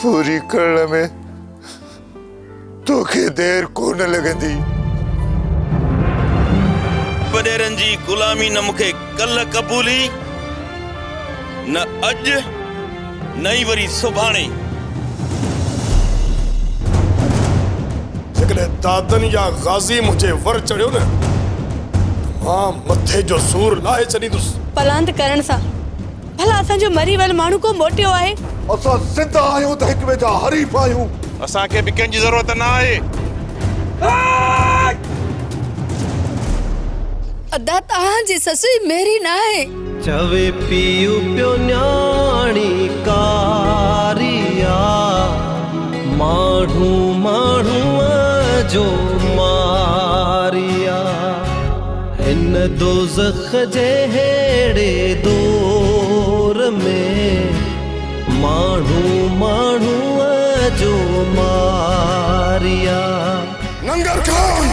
पूरी करण में तोखे देर कोन लगंदी। वडेरन जी गुलामी न मुखे कल कबूली न अज नई वरी सुभाणे। जेकॾहिं दादन या गाज़ी मुझे वर चढ़ियो न मां मथे जो सूर लाहे छॾींदुसि। पलांद करण सां भला असांजो मरी वियल माण्हू को मोटियो आहे? असां सिंध आहियूं त हिक ॿिए जा हरीफ आहियूं। असांखे बि कंहिंजी ज़रूरत न आहे। अदा तव्हांजी ससुई मेरी न आहे। चवे पियो पियो न्याणी कारिया माण्हू माण्हूअ जो मारिया हिन दोज़ख जे हेड़े दौर में माण्हू माण्हूअ जो मारिया। नंगर खान